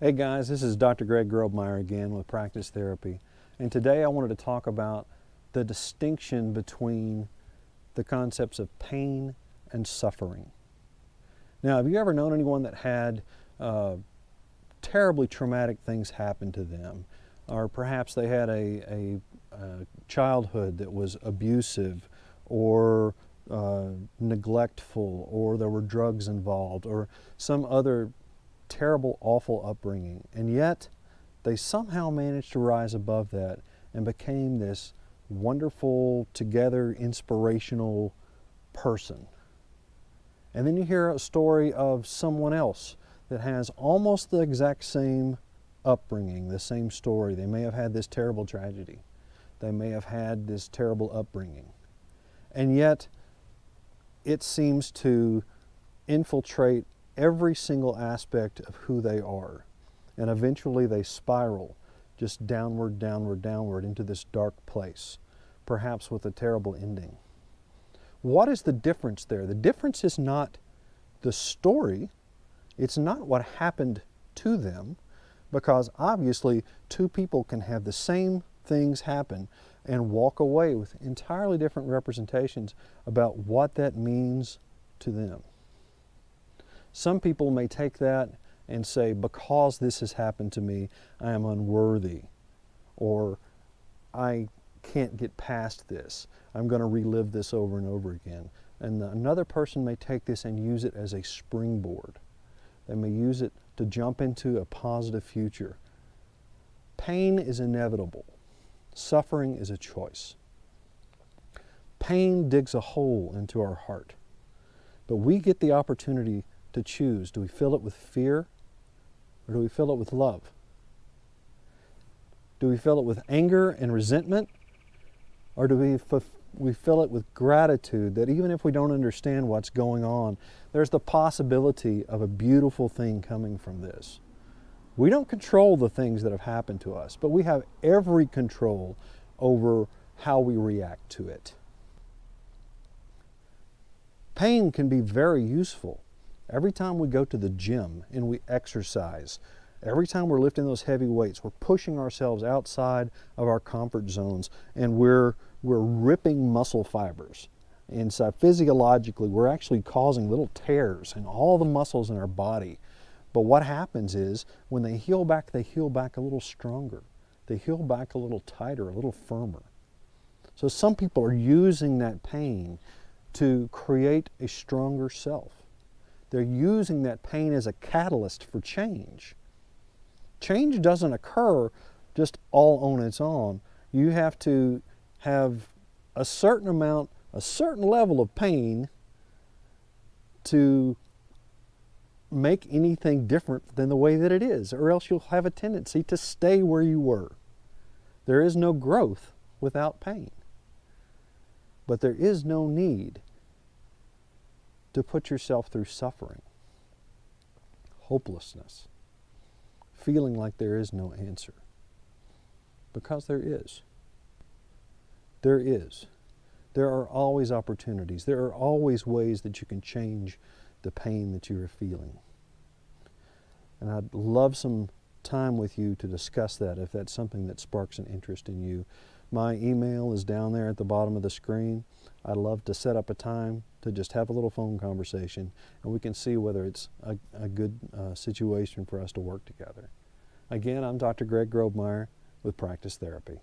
Hey guys, this is Dr. Greg Grobmeyer again with Practice Therapy. And today I wanted to talk about the distinction between the concepts of pain and suffering. Now, have you ever known anyone that had terribly traumatic things happen to them? Or perhaps they had a childhood that was abusive or neglectful, or there were drugs involved, or some other terrible, awful upbringing, and yet they somehow managed to rise above that and became this wonderful, together, inspirational person. And then you hear a story of someone else that has almost the exact same upbringing, the same story. They may have had this terrible tragedy. They may have had this terrible upbringing. And yet it seems to infiltrate every single aspect of who they are. And eventually they spiral just downward, downward, downward into this dark place, perhaps with a terrible ending. What is the difference there? The difference is not the story. It's not what happened to them, because obviously two people can have the same things happen and walk away with entirely different representations about what that means to them. Some people may take that and say, because this has happened to me, I am unworthy, or I can't get past this. I'm going to relive this over and over again. And another person may take this and use it as a springboard. They may use it to jump into a positive future. Pain is inevitable. Suffering is a choice. Pain digs a hole into our heart, but we get the opportunity to choose. Do we fill it with fear, or do we fill it with love? Do we fill it with anger and resentment, or do we fill it with gratitude that even if we don't understand what's going on, there's the possibility of a beautiful thing coming from this? We don't control the things that have happened to us, but we have every control over how we react to it. Pain can be very useful. Every time we go to the gym and we exercise, every time we're lifting those heavy weights, we're pushing ourselves outside of our comfort zones, and we're ripping muscle fibers. And so physiologically, we're actually causing little tears in all the muscles in our body. But what happens is, when they heal back a little stronger. They heal back a little tighter, a little firmer. So some people are using that pain to create a stronger self. They're using that pain as a catalyst for change. Change doesn't occur just all on its own. You have to have a certain amount, a certain level of pain to make anything different than the way that it is, or else you'll have a tendency to stay where you were. There is no growth without pain. But there is no need to put yourself through suffering, hopelessness, feeling like there is no answer. Because there is. There is. There are always opportunities. There are always ways that you can change the pain that you are feeling. And I'd love some time with you to discuss that if that's something that sparks an interest in you. My email is down there at the bottom of the screen. I'd love to set up a time to just have a little phone conversation, and we can see whether it's a good situation for us to work together. Again, I'm Dr. Greg Grobmeyer with Practice Therapy.